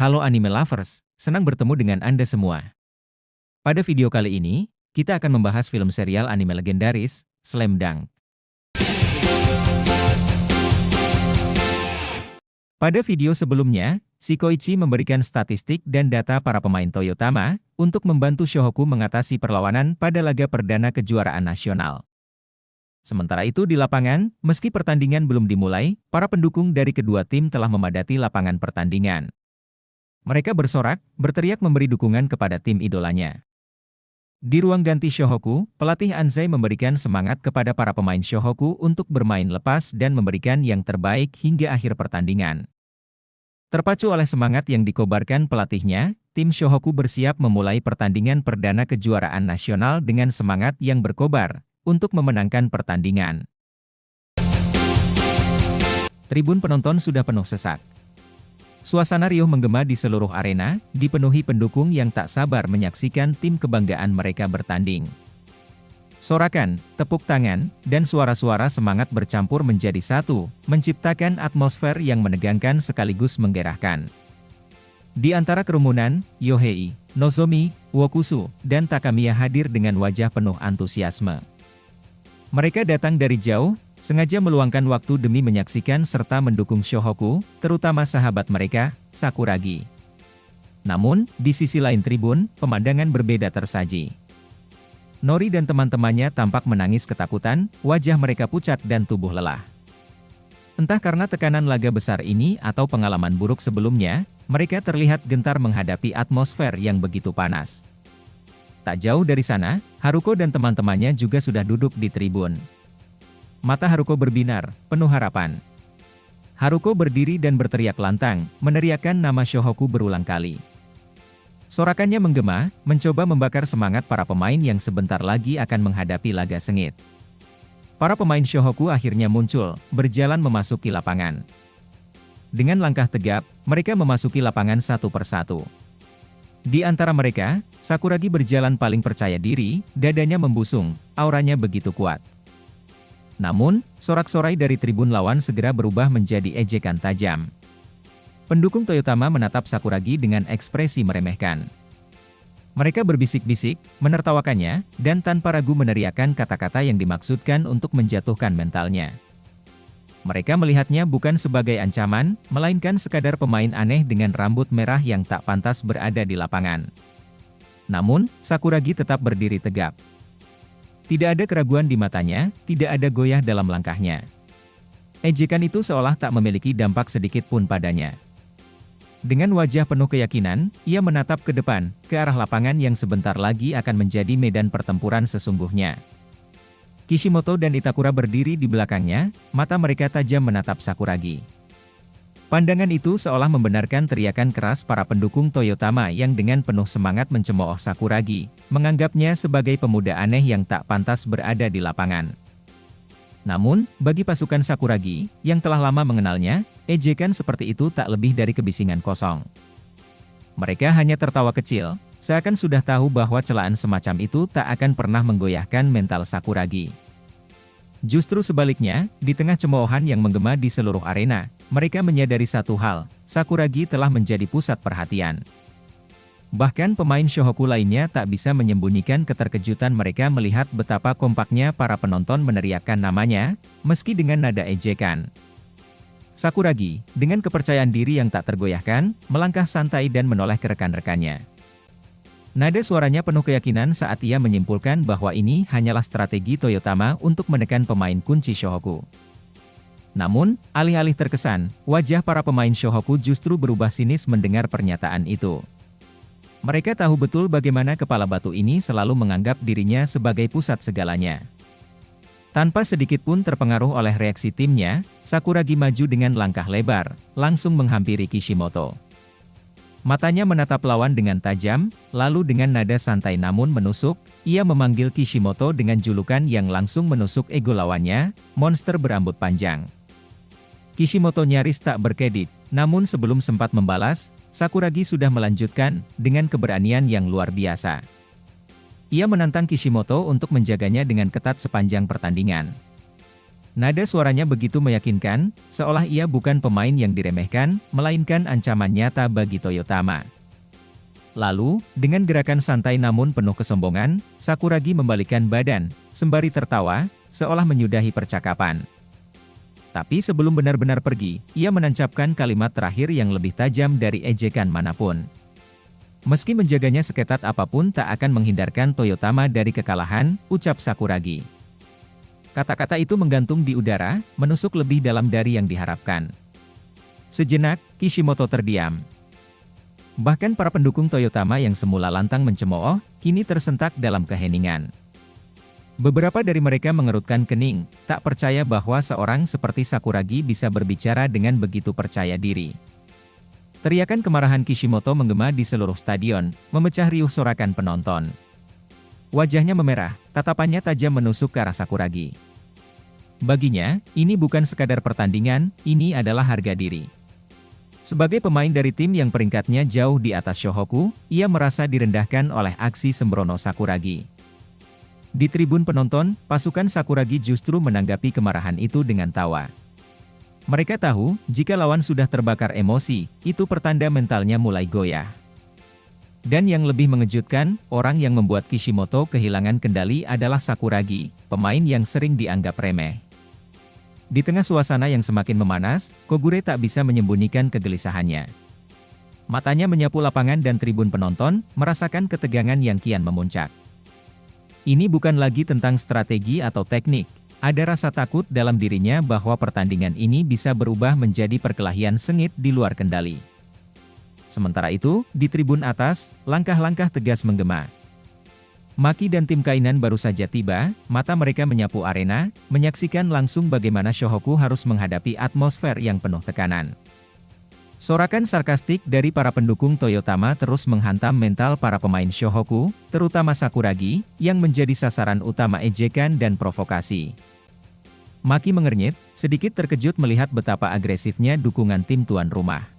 Halo anime lovers, senang bertemu dengan Anda semua. Pada video kali ini, kita akan membahas film serial anime legendaris, Slam Dunk. Pada video sebelumnya, Shikoichi memberikan statistik dan data para pemain Toyotama untuk membantu Shohoku mengatasi perlawanan pada laga perdana kejuaraan nasional. Sementara itu di lapangan, meski pertandingan belum dimulai, para pendukung dari kedua tim telah memadati lapangan pertandingan. Mereka bersorak, berteriak memberi dukungan kepada tim idolanya. Di ruang ganti Shohoku, pelatih Anzai memberikan semangat kepada para pemain Shohoku untuk bermain lepas dan memberikan yang terbaik hingga akhir pertandingan. Terpacu oleh semangat yang dikobarkan pelatihnya, tim Shohoku bersiap memulai pertandingan perdana kejuaraan nasional dengan semangat yang berkobar untuk memenangkan pertandingan. Tribun penonton sudah penuh sesak. Suasana riuh menggema di seluruh arena, dipenuhi pendukung yang tak sabar menyaksikan tim kebanggaan mereka bertanding. Sorakan, tepuk tangan, dan suara-suara semangat bercampur menjadi satu, menciptakan atmosfer yang menegangkan sekaligus menggerahkan. Di antara kerumunan, Yohei, Nozomi, Wokusu, dan Takamiya hadir dengan wajah penuh antusiasme. Mereka datang dari jauh, sengaja meluangkan waktu demi menyaksikan serta mendukung Shohoku, terutama sahabat mereka, Sakuragi. Namun, di sisi lain tribun, pemandangan berbeda tersaji. Nori dan teman-temannya tampak menangis ketakutan, wajah mereka pucat dan tubuh lelah. Entah karena tekanan laga besar ini atau pengalaman buruk sebelumnya, mereka terlihat gentar menghadapi atmosfer yang begitu panas. Tak jauh dari sana, Haruko dan teman-temannya juga sudah duduk di tribun. Mata Haruko berbinar, penuh harapan. Haruko berdiri dan berteriak lantang, meneriakkan nama Shohoku berulang kali. Sorakannya menggema, mencoba membakar semangat para pemain yang sebentar lagi akan menghadapi laga sengit. Para pemain Shohoku akhirnya muncul, berjalan memasuki lapangan. Dengan langkah tegap, mereka memasuki lapangan satu persatu. Di antara mereka, Sakuragi berjalan paling percaya diri, dadanya membusung, auranya begitu kuat. Namun, sorak-sorai dari tribun lawan segera berubah menjadi ejekan tajam. Pendukung Toyotama menatap Sakuragi dengan ekspresi meremehkan. Mereka berbisik-bisik, menertawakannya, dan tanpa ragu meneriakkan kata-kata yang dimaksudkan untuk menjatuhkan mentalnya. Mereka melihatnya bukan sebagai ancaman, melainkan sekadar pemain aneh dengan rambut merah yang tak pantas berada di lapangan. Namun, Sakuragi tetap berdiri tegap. Tidak ada keraguan di matanya, tidak ada goyah dalam langkahnya. Ejekan itu seolah tak memiliki dampak sedikit pun padanya. Dengan wajah penuh keyakinan, ia menatap ke depan, ke arah lapangan yang sebentar lagi akan menjadi medan pertempuran sesungguhnya. Kishimoto dan Itakura berdiri di belakangnya, mata mereka tajam menatap Sakuragi. Pandangan itu seolah membenarkan teriakan keras para pendukung Toyotama yang dengan penuh semangat mencemooh Sakuragi, menganggapnya sebagai pemuda aneh yang tak pantas berada di lapangan. Namun, bagi pasukan Sakuragi, yang telah lama mengenalnya, ejekan seperti itu tak lebih dari kebisingan kosong. Mereka hanya tertawa kecil, seakan sudah tahu bahwa celaan semacam itu tak akan pernah menggoyahkan mental Sakuragi. Justru sebaliknya, di tengah cemoohan yang menggema di seluruh arena, mereka menyadari satu hal, Sakuragi telah menjadi pusat perhatian. Bahkan pemain Shohoku lainnya tak bisa menyembunyikan keterkejutan mereka melihat betapa kompaknya para penonton meneriakkan namanya, meski dengan nada ejekan. Sakuragi, dengan kepercayaan diri yang tak tergoyahkan, melangkah santai dan menoleh ke rekan-rekannya. Nada suaranya penuh keyakinan saat ia menyimpulkan bahwa ini hanyalah strategi Toyotama untuk menekan pemain kunci Shohoku. Namun, alih-alih terkesan, wajah para pemain Shohoku justru berubah sinis mendengar pernyataan itu. Mereka tahu betul bagaimana kepala batu ini selalu menganggap dirinya sebagai pusat segalanya. Tanpa sedikit pun terpengaruh oleh reaksi timnya, Sakuragi maju dengan langkah lebar, langsung menghampiri Kishimoto. Matanya menatap lawan dengan tajam, lalu dengan nada santai namun menusuk, ia memanggil Kishimoto dengan julukan yang langsung menusuk ego lawannya, monster berambut panjang. Kishimoto nyaris tak berkedip, namun sebelum sempat membalas, Sakuragi sudah melanjutkan, dengan keberanian yang luar biasa. Ia menantang Kishimoto untuk menjaganya dengan ketat sepanjang pertandingan. Nada suaranya begitu meyakinkan, seolah ia bukan pemain yang diremehkan, melainkan ancaman nyata bagi Toyotama. Lalu, dengan gerakan santai namun penuh kesombongan, Sakuragi membalikkan badan, sembari tertawa, seolah menyudahi percakapan. Tapi sebelum benar-benar pergi, ia menancapkan kalimat terakhir yang lebih tajam dari ejekan manapun. Meski menjaganya seketat apapun tak akan menghindarkan Toyotama dari kekalahan, ucap Sakuragi. Kata-kata itu menggantung di udara, menusuk lebih dalam dari yang diharapkan. Sejenak, Kishimoto terdiam. Bahkan para pendukung Toyotama yang semula lantang mencemooh, kini tersentak dalam keheningan. Beberapa dari mereka mengerutkan kening, tak percaya bahwa seorang seperti Sakuragi bisa berbicara dengan begitu percaya diri. Teriakan kemarahan Kishimoto menggema di seluruh stadion, memecah riuh sorakan penonton. Wajahnya memerah, tatapannya tajam menusuk ke arah Sakuragi. Baginya, ini bukan sekadar pertandingan, ini adalah harga diri. Sebagai pemain dari tim yang peringkatnya jauh di atas Shohoku, ia merasa direndahkan oleh aksi sembrono Sakuragi. Di tribun penonton, pasukan Sakuragi justru menanggapi kemarahan itu dengan tawa. Mereka tahu, jika lawan sudah terbakar emosi, itu pertanda mentalnya mulai goyah. Dan yang lebih mengejutkan, orang yang membuat Kishimoto kehilangan kendali adalah Sakuragi, pemain yang sering dianggap remeh. Di tengah suasana yang semakin memanas, Kogure tak bisa menyembunyikan kegelisahannya. Matanya menyapu lapangan dan tribun penonton, merasakan ketegangan yang kian memuncak. Ini bukan lagi tentang strategi atau teknik, ada rasa takut dalam dirinya bahwa pertandingan ini bisa berubah menjadi perkelahian sengit di luar kendali. Sementara itu, di tribun atas, langkah-langkah tegas menggema. Maki dan tim kainan baru saja tiba, mata mereka menyapu arena, menyaksikan langsung bagaimana Shohoku harus menghadapi atmosfer yang penuh tekanan. Sorakan sarkastik dari para pendukung Toyotama terus menghantam mental para pemain Shohoku, terutama Sakuragi, yang menjadi sasaran utama ejekan dan provokasi. Maki mengernyit, sedikit terkejut melihat betapa agresifnya dukungan tim tuan rumah.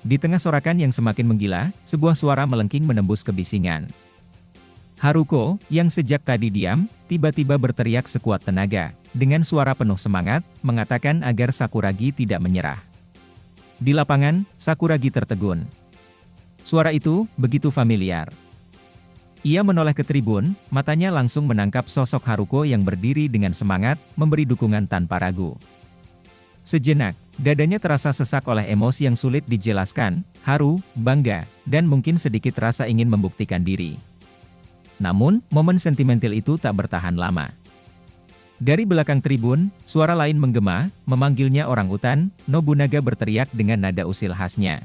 Di tengah sorakan yang semakin menggila, sebuah suara melengking menembus kebisingan. Haruko, yang sejak tadi diam, tiba-tiba berteriak sekuat tenaga, dengan suara penuh semangat, mengatakan agar Sakuragi tidak menyerah. Di lapangan, Sakuragi tertegun. Suara itu begitu familiar. Ia menoleh ke tribun, matanya langsung menangkap sosok Haruko yang berdiri dengan semangat, memberi dukungan tanpa ragu. Sejenak, dadanya terasa sesak oleh emosi yang sulit dijelaskan, haru, bangga, dan mungkin sedikit rasa ingin membuktikan diri. Namun, momen sentimental itu tak bertahan lama. Dari belakang tribun, suara lain menggema, memanggilnya orang utan, Nobunaga berteriak dengan nada usil khasnya.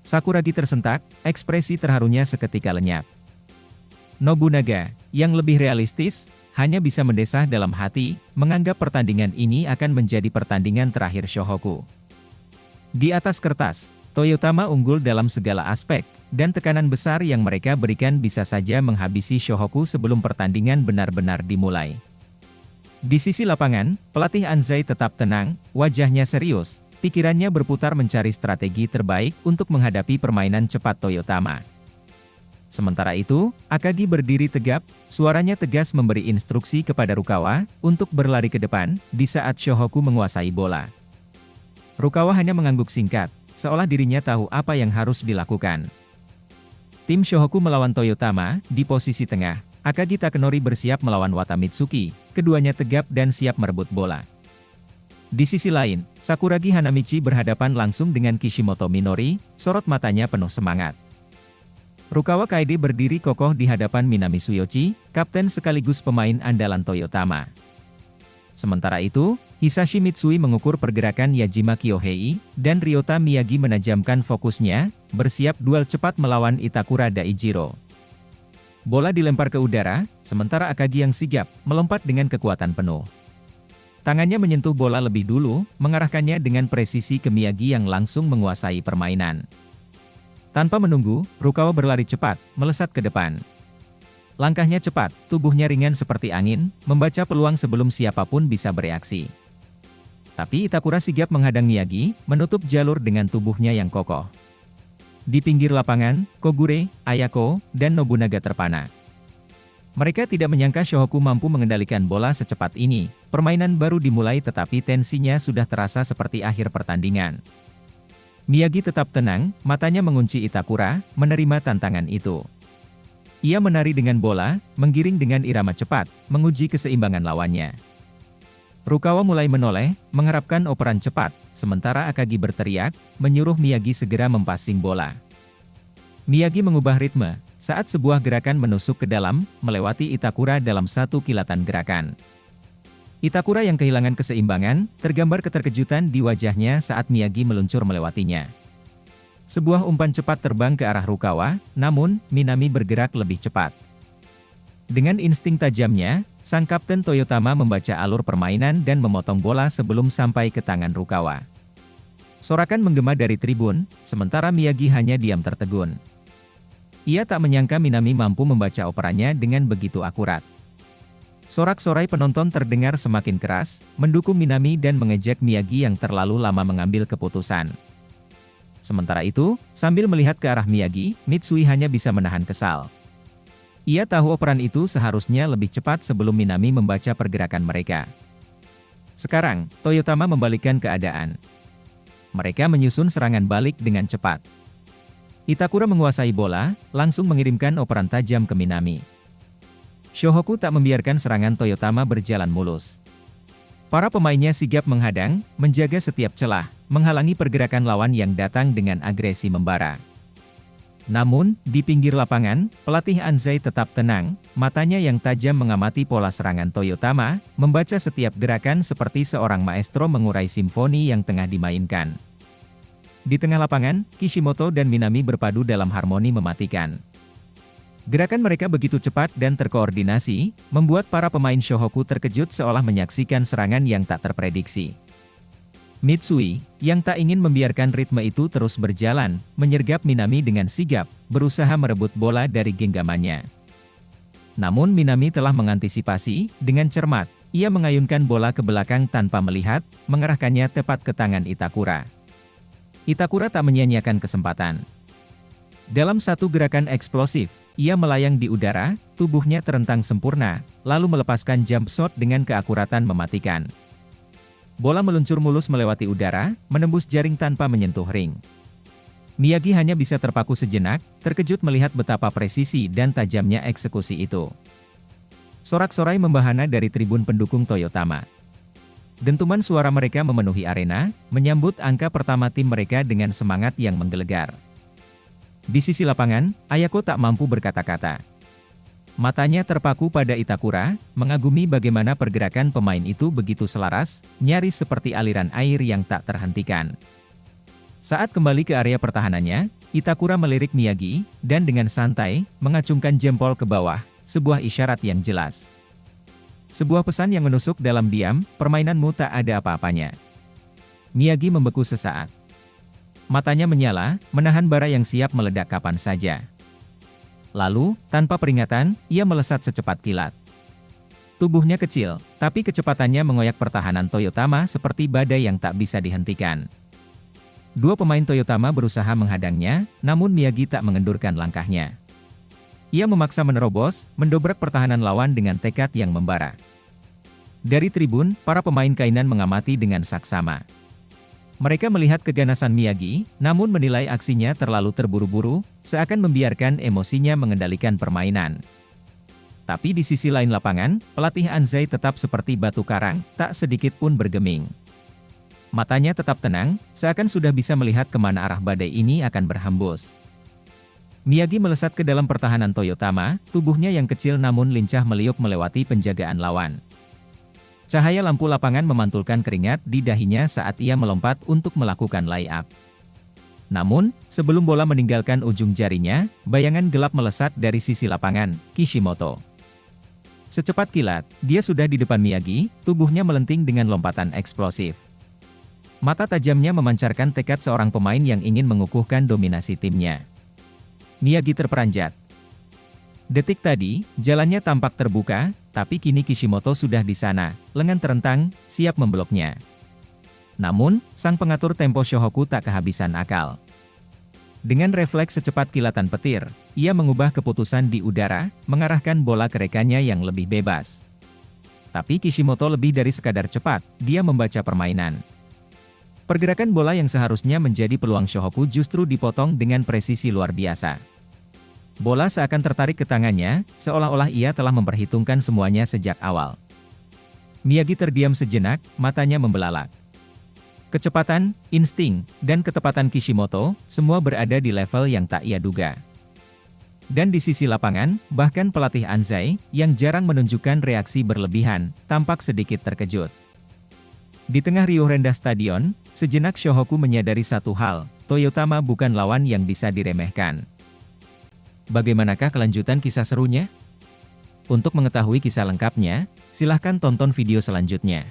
Sakuragi tersentak, ekspresi terharunya seketika lenyap. Nobunaga, yang lebih realistis, hanya bisa mendesah dalam hati, menganggap pertandingan ini akan menjadi pertandingan terakhir Shohoku. Di atas kertas, Toyotama unggul dalam segala aspek, dan tekanan besar yang mereka berikan bisa saja menghabisi Shohoku sebelum pertandingan benar-benar dimulai. Di sisi lapangan, pelatih Anzai tetap tenang, wajahnya serius, pikirannya berputar mencari strategi terbaik untuk menghadapi permainan cepat Toyotama. Sementara itu, Akagi berdiri tegap, suaranya tegas memberi instruksi kepada Rukawa untuk berlari ke depan di saat Shohoku menguasai bola. Rukawa hanya mengangguk singkat, seolah dirinya tahu apa yang harus dilakukan. Tim Shohoku melawan Toyotama di posisi tengah, Akagi Takenori bersiap melawan Watamitsuki, keduanya tegap dan siap merebut bola. Di sisi lain, Sakuragi Hanamichi berhadapan langsung dengan Kishimoto Minori, sorot matanya penuh semangat. Rukawa Kaede berdiri kokoh di hadapan Minami Tsuyoshi, kapten sekaligus pemain andalan Toyotama. Sementara itu, Hisashi Mitsui mengukur pergerakan Yajima Kyohei, dan Ryota Miyagi menajamkan fokusnya, bersiap duel cepat melawan Itakura Daijiro. Bola dilempar ke udara, sementara Akagi yang sigap, melompat dengan kekuatan penuh. Tangannya menyentuh bola lebih dulu, mengarahkannya dengan presisi ke Miyagi yang langsung menguasai permainan. Tanpa menunggu, Rukawa berlari cepat, melesat ke depan. Langkahnya cepat, tubuhnya ringan seperti angin, membaca peluang sebelum siapapun bisa bereaksi. Tapi Itakura sigap menghadang Miyagi, menutup jalur dengan tubuhnya yang kokoh. Di pinggir lapangan, Kogure, Ayako, dan Nobunaga terpana. Mereka tidak menyangka Shohoku mampu mengendalikan bola secepat ini. Permainan baru dimulai tetapi tensinya sudah terasa seperti akhir pertandingan. Miyagi tetap tenang, matanya mengunci Itakura, menerima tantangan itu. Ia menari dengan bola, menggiring dengan irama cepat, menguji keseimbangan lawannya. Rukawa mulai menoleh, mengharapkan operan cepat, sementara Akagi berteriak, menyuruh Miyagi segera mempassing bola. Miyagi mengubah ritme, saat sebuah gerakan menusuk ke dalam, melewati Itakura dalam satu kilatan gerakan. Itakura yang kehilangan keseimbangan, tergambar keterkejutan di wajahnya saat Miyagi meluncur melewatinya. Sebuah umpan cepat terbang ke arah Rukawa, namun, Minami bergerak lebih cepat. Dengan insting tajamnya, sang kapten Toyotama membaca alur permainan dan memotong bola sebelum sampai ke tangan Rukawa. Sorakan menggema dari tribun, sementara Miyagi hanya diam tertegun. Ia tak menyangka Minami mampu membaca operannya dengan begitu akurat. Sorak-sorai penonton terdengar semakin keras, mendukung Minami dan mengejek Miyagi yang terlalu lama mengambil keputusan. Sementara itu, sambil melihat ke arah Miyagi, Mitsui hanya bisa menahan kesal. Ia tahu operan itu seharusnya lebih cepat sebelum Minami membaca pergerakan mereka. Sekarang, Toyotama membalikkan keadaan. Mereka menyusun serangan balik dengan cepat. Itakura menguasai bola, langsung mengirimkan operan tajam ke Minami. Shohoku tak membiarkan serangan Toyotama berjalan mulus. Para pemainnya sigap menghadang, menjaga setiap celah, menghalangi pergerakan lawan yang datang dengan agresi membara. Namun, di pinggir lapangan, pelatih Anzai tetap tenang, matanya yang tajam mengamati pola serangan Toyotama, membaca setiap gerakan seperti seorang maestro mengurai simfoni yang tengah dimainkan. Di tengah lapangan, Kishimoto dan Minami berpadu dalam harmoni mematikan. Gerakan mereka begitu cepat dan terkoordinasi, membuat para pemain Shohoku terkejut seolah menyaksikan serangan yang tak terprediksi. Mitsui, yang tak ingin membiarkan ritme itu terus berjalan, menyergap Minami dengan sigap, berusaha merebut bola dari genggamannya. Namun Minami telah mengantisipasi, dengan cermat, ia mengayunkan bola ke belakang tanpa melihat, mengarahkannya tepat ke tangan Itakura. Itakura tak menyia-nyiakan kesempatan. Dalam satu gerakan eksplosif, ia melayang di udara, tubuhnya terentang sempurna, lalu melepaskan jump shot dengan keakuratan mematikan. Bola meluncur mulus melewati udara, menembus jaring tanpa menyentuh ring. Miyagi hanya bisa terpaku sejenak, terkejut melihat betapa presisi dan tajamnya eksekusi itu. Sorak-sorai membahana dari tribun pendukung Toyotama. Dentuman suara mereka memenuhi arena, menyambut angka pertama tim mereka dengan semangat yang menggelegar. Di sisi lapangan, Ayako tak mampu berkata-kata. Matanya terpaku pada Itakura, mengagumi bagaimana pergerakan pemain itu begitu selaras, nyaris seperti aliran air yang tak terhentikan. Saat kembali ke area pertahanannya, Itakura melirik Miyagi, dan dengan santai, mengacungkan jempol ke bawah, sebuah isyarat yang jelas. Sebuah pesan yang menusuk dalam diam, permainanmu tak ada apa-apanya. Miyagi membeku sesaat. Matanya menyala, menahan bara yang siap meledak kapan saja. Lalu, tanpa peringatan, ia melesat secepat kilat. Tubuhnya kecil, tapi kecepatannya mengoyak pertahanan Toyotama seperti badai yang tak bisa dihentikan. Dua pemain Toyotama berusaha menghadangnya, namun Miyagi tak mengendurkan langkahnya. Ia memaksa menerobos, mendobrak pertahanan lawan dengan tekad yang membara. Dari tribun, para pemain kainan mengamati dengan saksama. Mereka melihat keganasan Miyagi, namun menilai aksinya terlalu terburu-buru, seakan membiarkan emosinya mengendalikan permainan. Tapi di sisi lain lapangan, pelatih Anzai tetap seperti batu karang, tak sedikit pun bergeming. Matanya tetap tenang, seakan sudah bisa melihat kemana arah badai ini akan berhembus. Miyagi melesat ke dalam pertahanan Toyotama, tubuhnya yang kecil namun lincah meliuk melewati penjagaan lawan. Cahaya lampu lapangan memantulkan keringat di dahinya saat ia melompat untuk melakukan layup. Namun, sebelum bola meninggalkan ujung jarinya, bayangan gelap melesat dari sisi lapangan, Kishimoto. Secepat kilat, dia sudah di depan Miyagi, tubuhnya melenting dengan lompatan eksplosif. Mata tajamnya memancarkan tekad seorang pemain yang ingin mengukuhkan dominasi timnya. Miyagi terperanjat. Detik tadi, jalannya tampak terbuka, tapi kini Kishimoto sudah di sana, lengan terentang, siap membloknya. Namun, sang pengatur tempo Shohoku tak kehabisan akal. Dengan refleks secepat kilatan petir, ia mengubah keputusan di udara, mengarahkan bola ke rekannya yang lebih bebas. Tapi Kishimoto lebih dari sekadar cepat, dia membaca permainan. Pergerakan bola yang seharusnya menjadi peluang Shohoku justru dipotong dengan presisi luar biasa. Bola seakan tertarik ke tangannya, seolah-olah ia telah memperhitungkan semuanya sejak awal. Miyagi terdiam sejenak, matanya membelalak. Kecepatan, insting, dan ketepatan Kishimoto, semua berada di level yang tak ia duga. Dan di sisi lapangan, bahkan pelatih Anzai, yang jarang menunjukkan reaksi berlebihan, tampak sedikit terkejut. Di tengah riuh rendah stadion, sejenak Shohoku menyadari satu hal, Toyotama bukan lawan yang bisa diremehkan. Bagaimanakah kelanjutan kisah serunya? Untuk mengetahui kisah lengkapnya, silahkan tonton video selanjutnya.